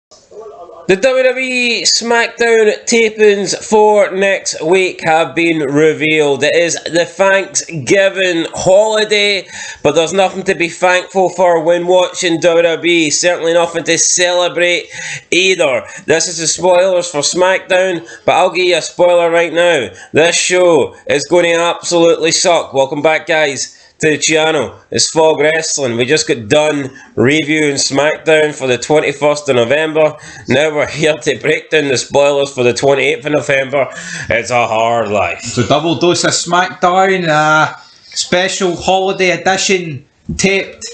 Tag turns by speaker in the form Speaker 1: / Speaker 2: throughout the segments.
Speaker 1: The WWE Smackdown tapings for next week have been revealed. It is the Thanksgiving holiday, but there's nothing to be thankful for when watching WWE. Certainly nothing to celebrate either. This is the spoilers for Smackdown, but I'll give you a spoiler right now. This show is going to absolutely suck. Welcome back, guys, to the channel. It's Fog Wrestling. We just got done reviewing SmackDown for the 21st of November. Now we're here to break down the spoilers for the 28th of November. It's a hard life.
Speaker 2: So double dose of SmackDown, special holiday edition taped.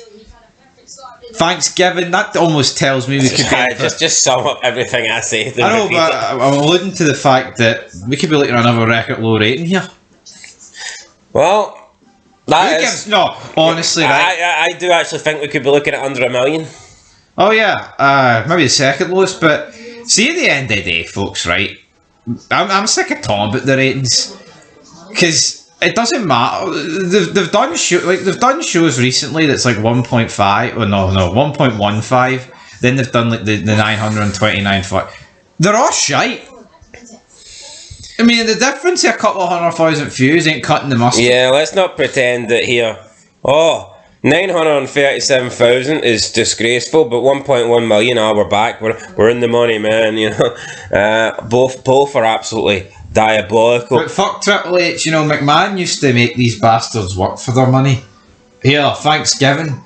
Speaker 2: Thanksgiving, that almost tells me we could get...
Speaker 1: just sum up everything I say.
Speaker 2: I know, but I'm alluding to the fact that we could be looking at another record low rating here.
Speaker 1: Well...
Speaker 2: No, honestly, right?
Speaker 1: I do actually think we could be looking at under $1 million.
Speaker 2: Oh yeah, maybe the second lowest, but see, at the end of the day, folks, right? I'm sick of talking about the ratings because it doesn't matter. They've done shows recently that's like 1.5 or no 1.15. Then they've done like the 929. They're all shite. I mean, the difference of a couple of 100,000 views ain't cutting the mustard.
Speaker 1: Yeah, let's not pretend that here. 937,000 is disgraceful, but 1.1 million, we're back. We're in the money, man, you know. Both are absolutely diabolical.
Speaker 2: But fuck Triple H, you know, McMahon used to make these bastards work for their money. Here, Thanksgiving,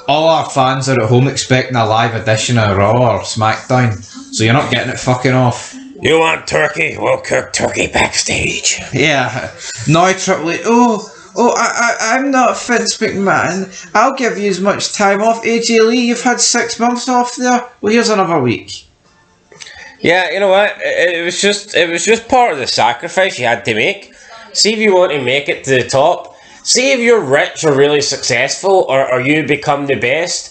Speaker 2: all our fans are at home expecting a live edition of Raw or SmackDown, so you're not getting it fucking off.
Speaker 1: You want turkey? We'll cook turkey backstage.
Speaker 2: Yeah. No, Triple H. I'm not Vince McMahon. I'll give you as much time off. AJ Lee, you've had 6 months off there. Well, here's another week.
Speaker 1: Yeah, you know what? It was just part of the sacrifice you had to make. See if you want to make it to the top. See if you're rich or really successful, or you become the best.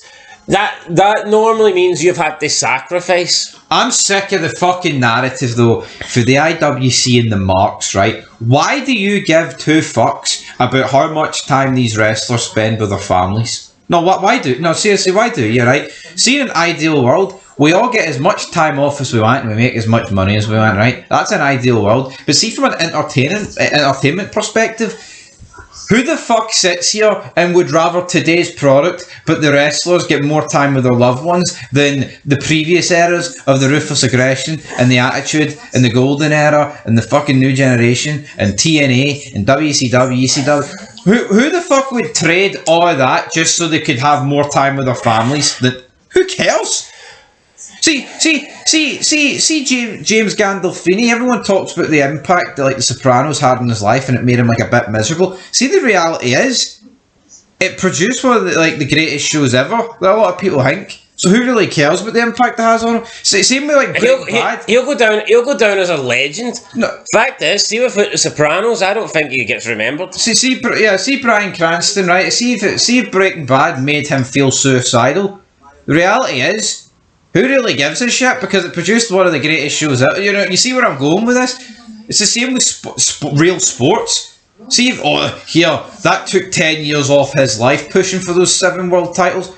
Speaker 1: That normally means you've had to sacrifice.
Speaker 2: I'm sick of the fucking narrative though for the IWC and the marks, right? Why do you give two fucks about how much time these wrestlers spend with their families? No, why do? No, seriously, why do you, right? See, in an ideal world, we all get as much time off as we want and we make as much money as we want, right? That's an ideal world. But see, from an entertainment perspective, who the fuck sits here and would rather today's product, but the wrestlers get more time with their loved ones than the previous eras of the Ruthless Aggression and the Attitude and the Golden Era and the fucking New Generation and TNA and WCW, ECW? Who the fuck would trade all of that just so they could have more time with their families? Who cares? See, James Gandolfini, everyone talks about the impact that like The Sopranos had on his life and it made him like a bit miserable. See, the reality is, it produced one of the greatest shows ever, that a lot of people think. So who really cares about the impact it has on him? Same with like Breaking Bad.
Speaker 1: He'll go down as a legend. No. Fact is, see with The Sopranos, I don't think he gets remembered.
Speaker 2: See Bryan Cranston, right? See if Breaking Bad made him feel suicidal. The reality is, who really gives a shit? Because it produced one of the greatest shows ever. You know, you see where I'm going with this? It's the same with real sports. See if, that took 10 years off his life pushing for those 7 world titles.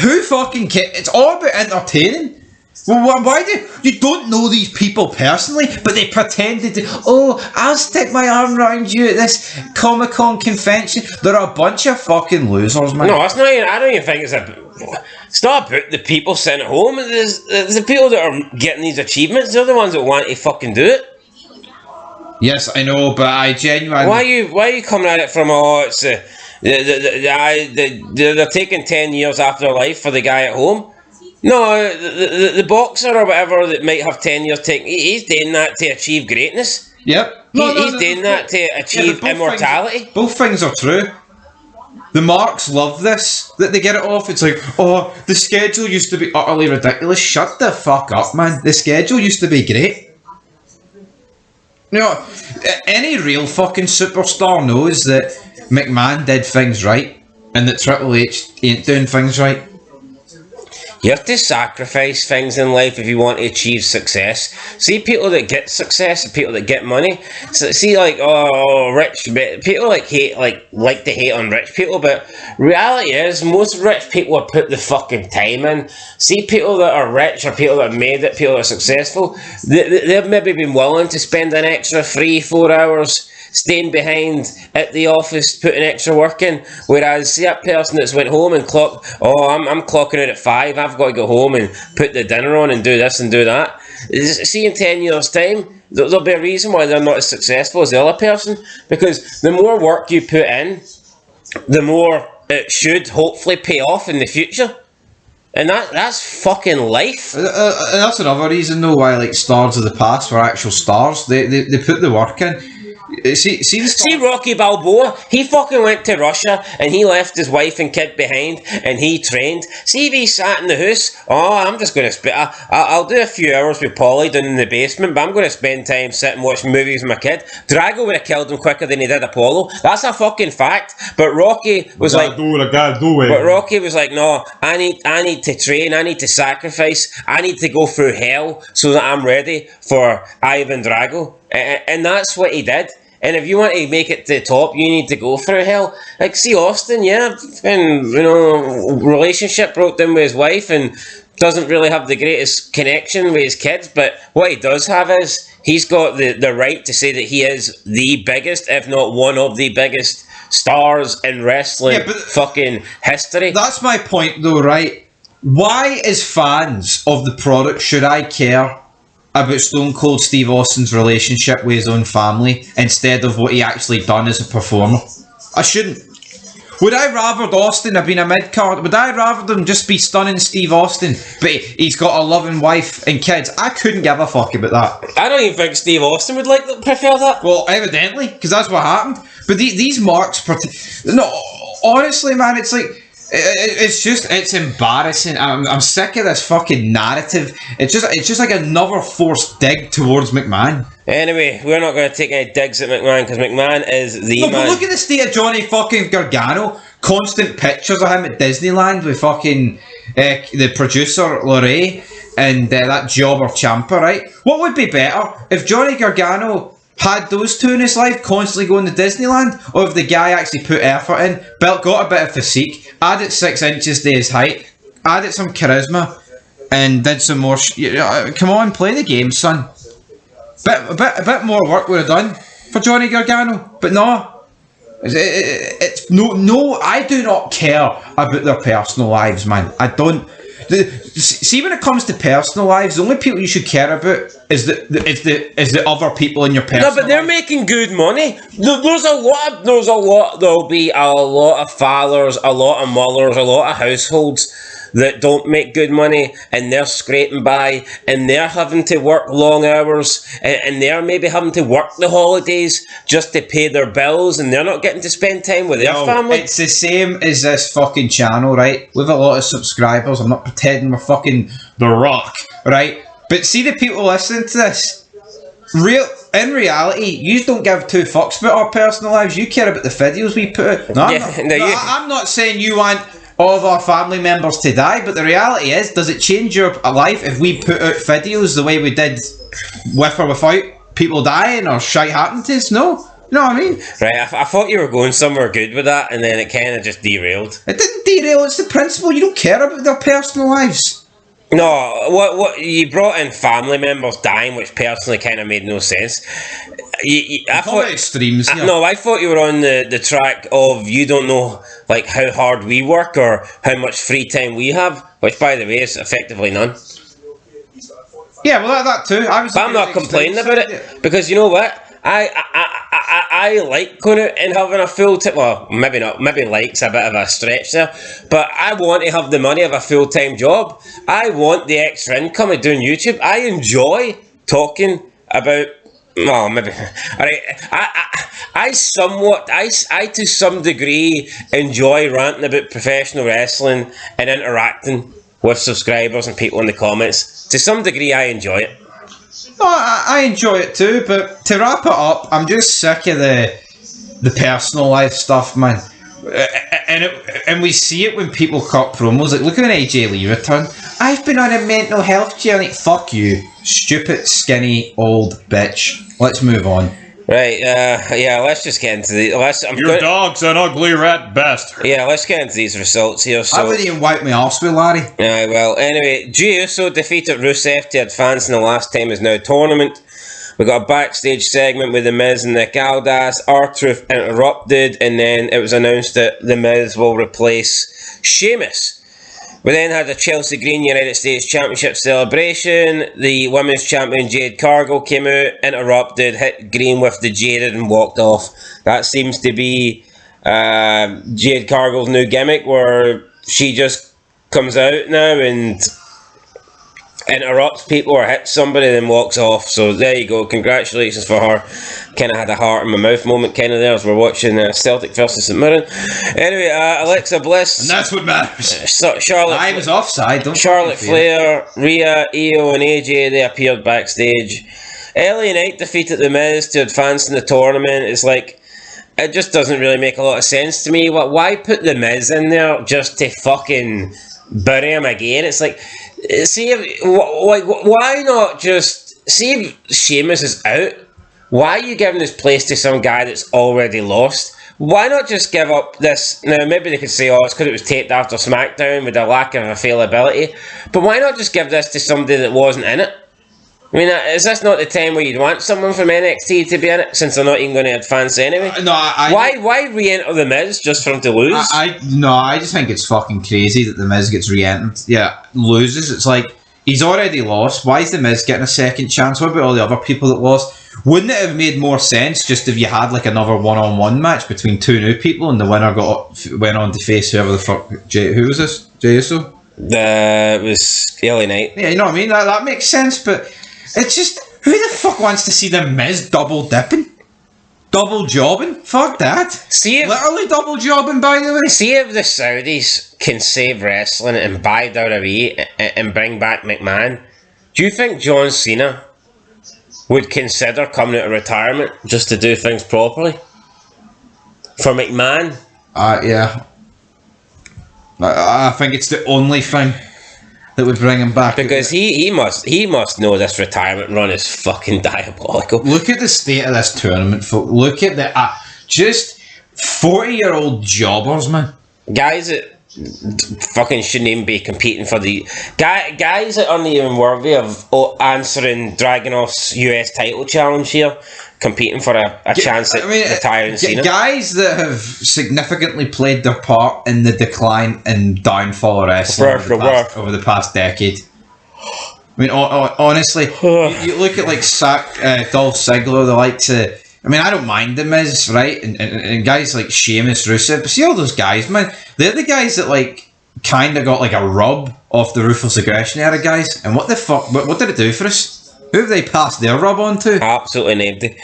Speaker 2: Who fucking cares? It's all about entertaining. Well, why do you don't know these people personally, but they pretended to? Oh, I'll stick my arm around you at this Comic-Con convention. They're a bunch of fucking losers, man.
Speaker 1: No, it's not. I don't even think it's not about the people sitting at home. It's the people that are getting these achievements. They're the ones that want to fucking do it.
Speaker 2: Yes, I know, but I genuinely.
Speaker 1: Why are you coming at it from? It's they're taking 10 years after their life for the guy at home. No, the boxer or whatever that might have 10 years taking, he's doing that to achieve greatness.
Speaker 2: Yep.
Speaker 1: He's doing that to achieve immortality.
Speaker 2: Both things are true. The marks love this, that they get it off. It's like, the schedule used to be utterly ridiculous. Shut the fuck up, man. The schedule used to be great. You know, any real fucking superstar knows that McMahon did things right and that Triple H ain't doing things right.
Speaker 1: You have to sacrifice things in life if you want to achieve success. See people that get success and people that get money. So, see, like, oh, rich people like to hate on rich people, but reality is most rich people have put the fucking time in. See people that are rich or people that have made it, people that are successful. They've maybe been willing to spend an extra 3-4 hours staying behind at the office, putting extra work in, whereas see that person that's went home and I'm clocking out at 5, I've got to go home and put the dinner on and do this and do that. See, in 10 years time, there'll be a reason why they're not as successful as the other person, because the more work you put in, the more it should hopefully pay off in the future. And that's fucking life.
Speaker 2: That's another reason though why like stars of the past were actual stars. They put the work in. See
Speaker 1: Rocky Balboa, he fucking went to Russia and he left his wife and kid behind and he trained. See if he sat in the house, I'm just going to I'll do a few hours with Polly down in the basement, but I'm going to spend time sitting watching movies with my kid. Drago would have killed him quicker than he did Apollo. That's a fucking fact. But Rocky was like, no, I need to train, I need to sacrifice, I need to go through hell so that I'm ready for Ivan Drago. And that's what he did. And if you want to make it to the top, you need to go through hell. Like, see Austin, and relationship broke down with his wife and doesn't really have the greatest connection with his kids. But what he does have is he's got the right to say that he is the biggest, if not one of the biggest stars in wrestling fucking history.
Speaker 2: That's my point, though, right? Why, as fans of the product, should I care about Stone Cold Steve Austin's relationship with his own family instead of what he actually done as a performer? I shouldn't. Would I rather Austin have been a mid-card? Would I rather them just be stunning Steve Austin, but he's got a loving wife and kids? I couldn't give a fuck about that.
Speaker 1: I don't even think Steve Austin would prefer that.
Speaker 2: Well, evidently, because that's what happened. But these marks... No, honestly, man, it's like... It's embarrassing. I'm sick of this fucking narrative. It's just like another forced dig towards McMahon.
Speaker 1: Anyway, we're not going to take any digs at McMahon because McMahon is the man.
Speaker 2: But look at the state of Johnny fucking Gargano. Constant pictures of him at Disneyland with fucking the producer Lorray and that jobber Ciampa, right? What would be better if Johnny Gargano had those two in his life constantly going to Disneyland, or if the guy actually put effort in, got a bit of physique, added 6 inches to his height, added some charisma, and did some more come on, play the game, son. A bit more work would have done for Johnny Gargano, but no. It's no, I do not care about their personal lives, man. I don't. See, when it comes to personal lives, the only people you should care about is the other people in your personal life.
Speaker 1: No, but they're making good money. There'll be a lot of fathers, a lot of mothers, a lot of households that don't make good money, and they're scraping by, and they're having to work long hours, and they're maybe having to work the holidays just to pay their bills, and they're not getting to spend time with their family.
Speaker 2: It's the same as this fucking channel, right? We have a lot of subscribers. I'm not pretending we're fucking The Rock, right? But see the people listening to this. In reality, you don't give two fucks about our personal lives. You care about the videos we put out. I'm not saying you want all of our family members to die, but the reality is, does it change your life if we put out videos the way we did with or without people dying or shite happening to us? No. You know what I mean?
Speaker 1: Right, I thought you were going somewhere good with that, and then it kind of just derailed.
Speaker 2: It didn't derail, it's the principle. You don't care about their personal lives.
Speaker 1: No, what you brought in family members dying, which personally kind of made no sense. I thought
Speaker 2: extremes. Yeah.
Speaker 1: No, I thought you were on the track of you don't know like how hard we work or how much free time we have, which by the way is effectively none.
Speaker 2: Yeah, well that too.
Speaker 1: But I'm not complaining about it because you know what? I like going out and having a full time. Well, maybe not. Maybe like's a bit of a stretch there. But I want to have the money of a full time job. I want the extra income of doing YouTube. I enjoy talking about. Well, maybe. Alright. I to some degree enjoy ranting about professional wrestling and interacting with subscribers and people in the comments. To some degree, I enjoy it.
Speaker 2: No, I enjoy it too, but to wrap it up, I'm just sick of the personal life stuff, man. And we see it when people cut promos. Like, look at an AJ Lee return. I've been on a mental health journey. Fuck you, stupid, skinny, old bitch. Let's move on.
Speaker 1: Right, yeah, let's just get into the...
Speaker 3: Your dog's an ugly rat bastard.
Speaker 1: Yeah, let's get into these results here. So,
Speaker 2: I wouldn't even wipe my arse with Larry.
Speaker 1: Well, anyway, Jey Uso defeated Rusev to advance in the last time is now tournament. We got a backstage segment with The Miz and Nick Aldis. R-Truth interrupted, and then it was announced that The Miz will replace Sheamus. We then had the Chelsea Green United States Championship celebration. The women's champion Jade Cargill came out, interrupted, hit Green with the Jaded and walked off. That seems to be Jade Cargill's new gimmick, where she just comes out now and interrupts people or hits somebody and then walks off. So there you go, congratulations for her. Kind of had a heart in my mouth moment kind of there as we're watching Celtic versus St Mirren. Anyway, Alexa Bliss,
Speaker 2: And that's what matters.
Speaker 1: Charlotte,
Speaker 2: I was offside. Don't
Speaker 1: Charlotte
Speaker 2: fucking fear.
Speaker 1: Flair, Rhea, Io and AJ, they appeared backstage. LA Knight defeated The Miz to advance in the tournament. It's like, it just doesn't really make a lot of sense to me. Why put The Miz in there just to fucking bury him again? It's like, see if, why not just, see if Sheamus is out, why are you giving this place to some guy that's already lost? Why not just give up this? Now, maybe they could say, oh, it's because it was taped after SmackDown with a lack of availability, but why not just give this to somebody that wasn't in it? I mean, is this not the time where you'd want someone from NXT to be in it, since they're not even going to advance anyway? Why re-enter The Miz just for him to lose?
Speaker 2: I just think it's fucking crazy that The Miz gets re-entered. Yeah, loses. It's like, he's already lost. Why is The Miz getting a second chance? What about all the other people that lost? Wouldn't it have made more sense just if you had like another one-on-one match between two new people and the winner went on to face whoever the fuck... who was this? Jey Uso?
Speaker 1: It was LA Knight.
Speaker 2: Yeah, you know what I mean? That makes sense, but it's just... Who the fuck wants to see The Miz double dipping? Double jobbing? Fuck that. Literally double jobbing, by the way.
Speaker 1: See if the Saudis can save wrestling and buy WWE and bring back McMahon. Do you think John Cena would consider coming out of retirement just to do things properly? For McMahon?
Speaker 2: Yeah. I think it's the only thing that would bring him back.
Speaker 1: Because he must know this retirement run is fucking diabolical.
Speaker 2: Look at the state of this tournament, folks. Look at the just 40-year-old jobbers, man.
Speaker 1: Guys that fucking shouldn't even be competing for the guys that aren't even worthy of answering Dragunov's US title challenge here, competing for a chance at retiring Cena.
Speaker 2: Guys that have significantly played their part in the decline and downfall of wrestling over the past decade. I mean, honestly, you look at like Dolph Ziggler, the likes of... I mean, I don't mind The Miz, right? And guys like Sheamus, Rusev, but see all those guys, man, they're the guys that like kind of got like a rub off the Ruthless Aggression era guys. And what the fuck, what did it do for us? Who have they passed their rub on to?
Speaker 1: Absolutely named it.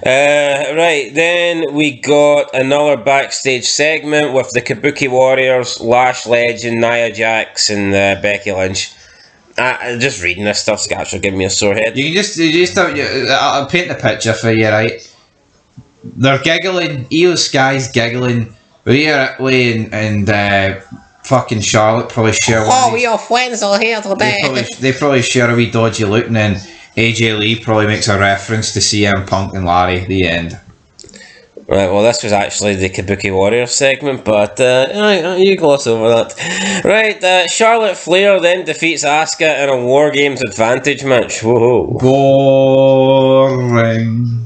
Speaker 1: Right, then we got another backstage segment with the Kabuki Warriors, Lash Legend, Nia Jax, and Becky Lynch. Just reading this stuff's actually giving me a sore head.
Speaker 2: I'll paint the picture for you, right? They're giggling. Io Sky's giggling. Rhea Ripley and fucking Charlotte probably share.
Speaker 1: We are friends all here today.
Speaker 2: They probably share a wee dodgy look, and then AJ Lee probably makes a reference to CM Punk and Larry. The end.
Speaker 1: Right, well, this was actually the Kabuki Warriors segment, but you gloss over that. Right, Charlotte Flair then defeats Asuka in a War Games advantage match. Whoa.
Speaker 2: Boring.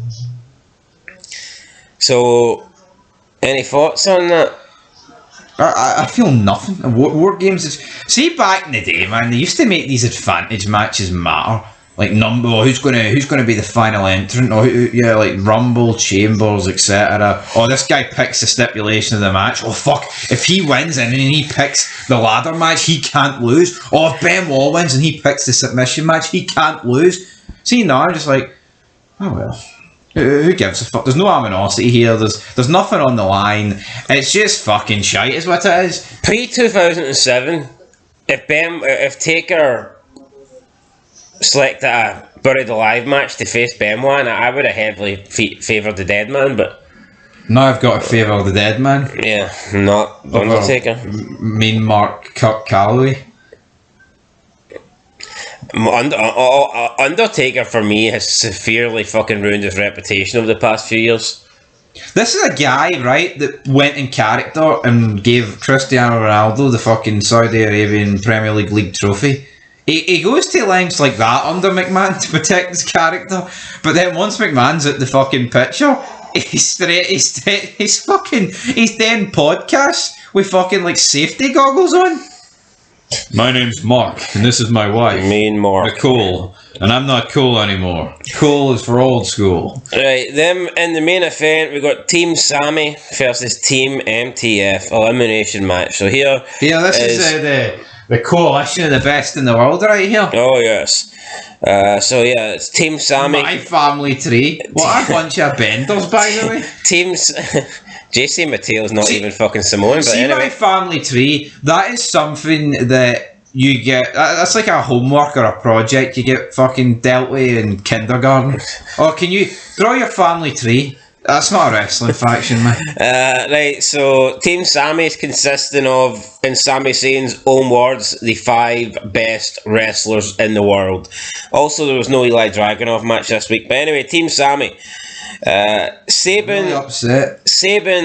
Speaker 1: So, any thoughts on that?
Speaker 2: I feel nothing. War Games see, back in the day, man, they used to make these advantage matches matter. Like who's gonna be the final entrant, or like Rumble, Chambers, etc. Or this guy picks the stipulation of the match. Oh fuck! If he wins and he picks the ladder match, he can't lose. Or if Benoit wins and he picks the submission match, he can't lose. See, now I'm just like, oh well. Who gives a fuck? There's no animosity here. There's nothing on the line. It's just fucking shite, is what it is.
Speaker 1: Pre-2007, if Taker selected a Buried Alive match to face Benoit, and I would have heavily favoured the Dead Man, but
Speaker 2: now I've got to favour the Dead Man.
Speaker 1: Yeah, not Undertaker.
Speaker 2: Mean Mark Calloway.
Speaker 1: Undertaker for me has severely fucking ruined his reputation over the past few years.
Speaker 2: This is a guy, right, that went in character and gave Cristiano Ronaldo the fucking Saudi Arabian Premier League trophy. He goes to lengths like that under McMahon to protect his character, but then once McMahon's at the fucking picture, he's then podcasts with fucking like safety goggles on.
Speaker 3: My name's Mark, and this is my wife.
Speaker 1: Mean Mark.
Speaker 3: Nicole, and I'm not cool anymore. Cool is for old school.
Speaker 1: Right, them in the main event, we got Team Sammy versus Team MTF elimination match. So here,
Speaker 2: this is the coalition of the best in the world right here.
Speaker 1: Oh yes. So yeah, it's Team Sammy.
Speaker 2: My family tree. What a bunch of benders, by the way.
Speaker 1: Teams. JC Mateo's not even fucking Samoan, but anyway.
Speaker 2: My family tree, that is something that you get, that's like a homework or a project you get fucking dealt with in kindergarten. Or can you draw your family tree? That's not a wrestling faction, man.
Speaker 1: Right, so Team Sammy is consisting of, in Sami Zayn's own words, the 5 best wrestlers in the world. Also, there was no Eli Dragunov match this week. But anyway, Team Sammy. Sabin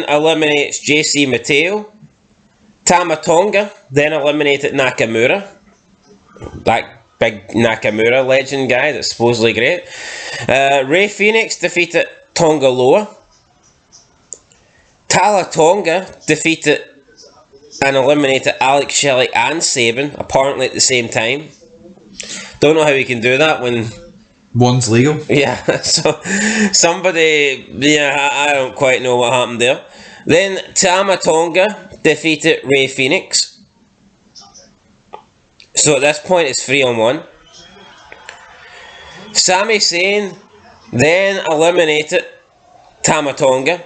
Speaker 1: eliminates JC Mateo. Tama Tonga then eliminated Nakamura. That big Nakamura legend guy that's supposedly great. Rey Fenix defeated Tonga Loa. Tala Tonga defeated and eliminated Alex Shelley and Sabin, apparently at the same time. Don't know how he can do that when
Speaker 2: one's legal.
Speaker 1: Yeah, so somebody, I don't quite know what happened there. Then Tama Tonga defeated Rey Fenix. So at this point it's 3-on-1. Sami Zayn then eliminated Tama Tonga.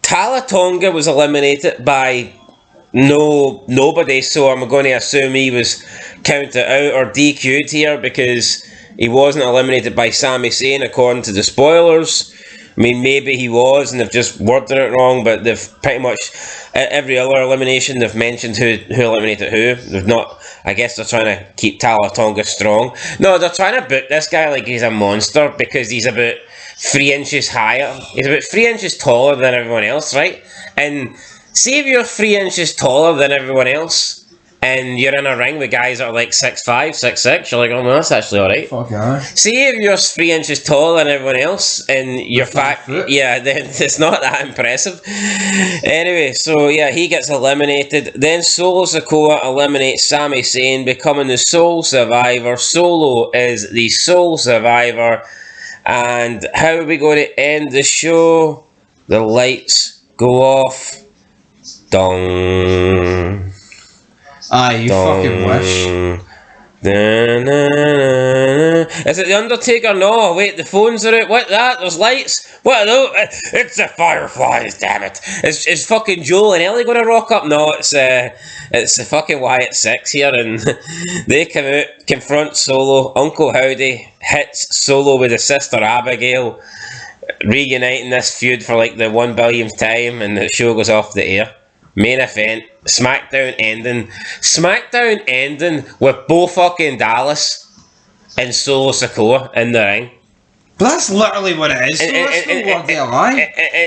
Speaker 1: Tala Tonga was eliminated by nobody, so I'm going to assume he was counted out or DQ'd here because he wasn't eliminated by Sami Zayn according to the spoilers. I mean, maybe he was and they've just worded it wrong, but they've pretty much, every other elimination, they've mentioned who eliminated who. They've not, I guess they're trying to keep Tala Tonga strong. No, they're trying to book this guy like he's a monster because he's about 3 inches higher. He's about 3 inches taller than everyone else, right? And see if you're 3 inches taller than everyone else, and you're in a ring with guys that are like 6'5", 6'6", you're like, oh no, that's actually alright.
Speaker 2: Fuck yeah.
Speaker 1: See if you're 3 inches taller than everyone else and you're fat, yeah, then it's not that impressive. Anyway, so yeah, he gets eliminated. Then Solo Sikoa eliminates Sami Zayn, becoming the sole survivor. Solo is the sole survivor. And how are we going to end the show? The lights go off. Dong.
Speaker 2: Aye, you fucking wish.
Speaker 1: Is it the Undertaker? No, wait, the phones are out. What that? There's lights. What are those? It's the Fireflies, damn it. Is fucking Joel and Ellie going to rock up? No, it's the fucking Wyatt Six here, and they come out, confront Solo. Uncle Howdy hits Solo with his sister Abigail, reuniting this feud for like the 1 billionth time, and the show goes off the air. Main event, Smackdown ending with Bo fucking Dallas and Solo Sikoa in the ring.
Speaker 2: But that's literally what it is.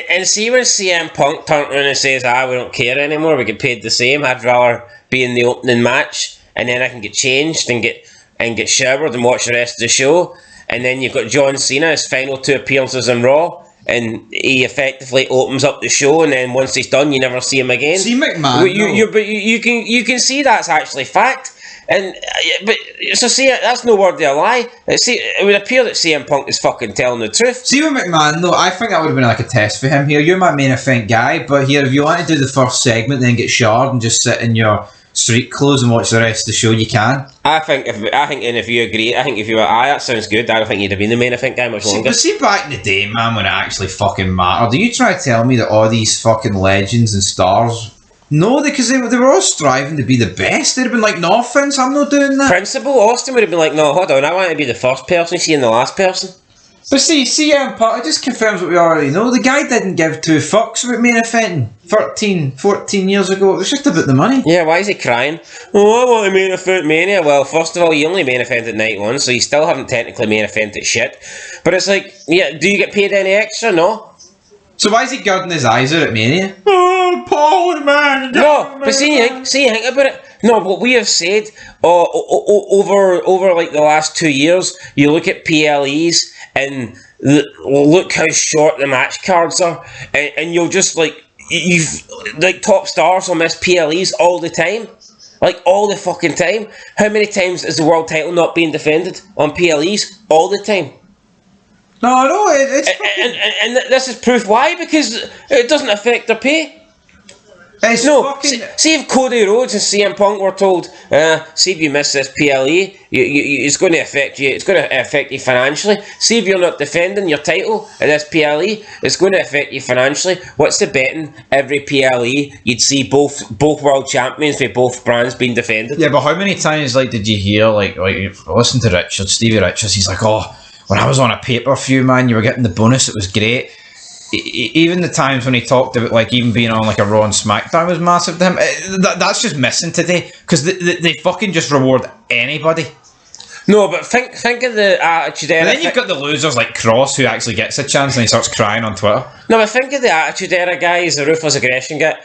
Speaker 2: And
Speaker 1: see when CM Punk turned around and says, we don't care anymore, we get paid the same, I'd rather be in the opening match and then I can get changed and get showered and watch the rest of the show. And then you've got John Cena, his final 2 appearances on Raw, and he effectively opens up the show, and then once he's done, you never see him again.
Speaker 2: See McMahon,
Speaker 1: you can see that's actually fact, and but so see that's no word of a lie. It would appear that CM Punk is fucking telling the truth.
Speaker 2: See with McMahon though, I think that would have been like a test for him here. You're my main event guy, but here if you want to do the first segment, then get showered and just sit in your street clothes and watch the rest of the show, you can.
Speaker 1: I think if you agree, if you were, that sounds good. I don't think you'd have been the main event guy much longer.
Speaker 2: But see back in the day, man, when it actually fucking mattered, are you trying to tell me that all these fucking legends and stars, no, because they were all striving to be the best? They'd have been like, no offense, I'm not doing that.
Speaker 1: Principal Austin would have been like, no, hold on, I want to be the first person, seeing the last person.
Speaker 2: But see, CM Punk, it just confirms what we already know. The guy didn't give two fucks about main eventing 14 years ago. It was just about the money.
Speaker 1: Yeah, why is he crying? Oh, I want to main event Mania. Well, first of all, you only main evented night one, so you still haven't technically main evented shit. But it's like, yeah, do you get paid any extra? No.
Speaker 2: So why is he girding his eyes out at Mania? Oh, Paul, man.
Speaker 1: No, but think about it. No, what we have said over like the last 2 years, you look at PLEs and look how short the match cards are, and you'll just like you've like top stars will miss PLEs all the time, like all the fucking time. How many times is the world title not being defended on PLEs? All the time.
Speaker 2: No, it's
Speaker 1: and this is proof why, because it doesn't affect their pay.
Speaker 2: It's
Speaker 1: No,
Speaker 2: fucking...
Speaker 1: see if Cody Rhodes and CM Punk were told, see if you miss this PLE, it's going to affect you. It's going to affect you financially. See if you're not defending your title in this PLE, it's going to affect you financially. What's the betting? Every PLE, you'd see both world champions with both brands being defended.
Speaker 3: Yeah, but how many times did you hear listen to Stevie Richards? He's like, oh, when I was on a pay-per-view, man, you were getting the bonus. It was great. Even the times when he talked about even being on a Raw and SmackDown was massive to him. That's just missing today, because they fucking just reward anybody.
Speaker 1: No, but think of the Attitude Era.
Speaker 3: And then you've got the losers like Cross, who actually gets a chance and he starts crying on Twitter.
Speaker 1: No, but think of the Attitude Era guys, the Ruthless Aggression guy.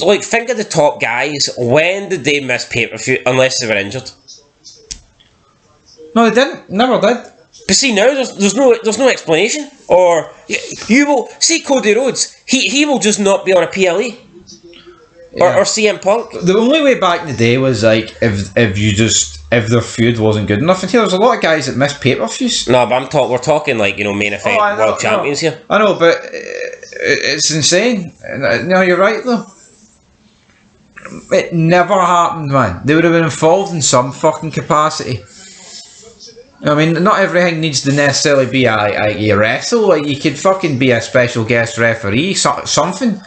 Speaker 1: Like, think of the top guys. When did they miss pay-per-view unless they were injured?
Speaker 2: No, they didn't. Never did.
Speaker 1: But see now, there's no explanation. Or you will see Cody Rhodes. He will just not be on a PLE. Or CM Punk.
Speaker 2: The only way back in the day was like if their feud wasn't good enough. And here, there's a lot of guys that miss pay-per-views.
Speaker 1: No, but we're talking like main event world champions here.
Speaker 2: I know, but it's insane. No, you're right though. It never happened, man. They would have been involved in some fucking capacity. I mean, not everything needs to necessarily be a wrestle. Like, you could fucking be a special guest referee, something.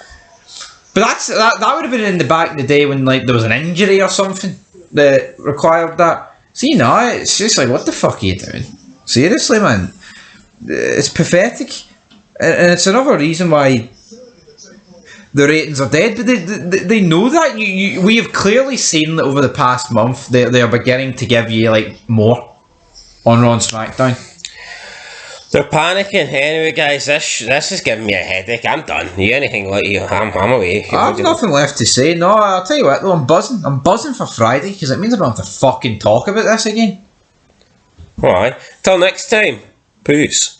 Speaker 2: But that would have been in the back in the day when there was an injury or something that required that. See, now it's just like, what the fuck are you doing? Seriously, man, it's pathetic, and it's another reason why the ratings are dead. But they know that. We have clearly seen that over the past month they are beginning to give you more on Raw and SmackDown.
Speaker 1: They're panicking. Anyway, guys, this is giving me a headache. I'm done. You anything like you? I'm away.
Speaker 2: I have nothing left to say. No, I'll tell you what though, I'm buzzing. I'm buzzing for Friday, because it means I don't have to fucking talk about this again.
Speaker 1: Alright. Till next time. Peace.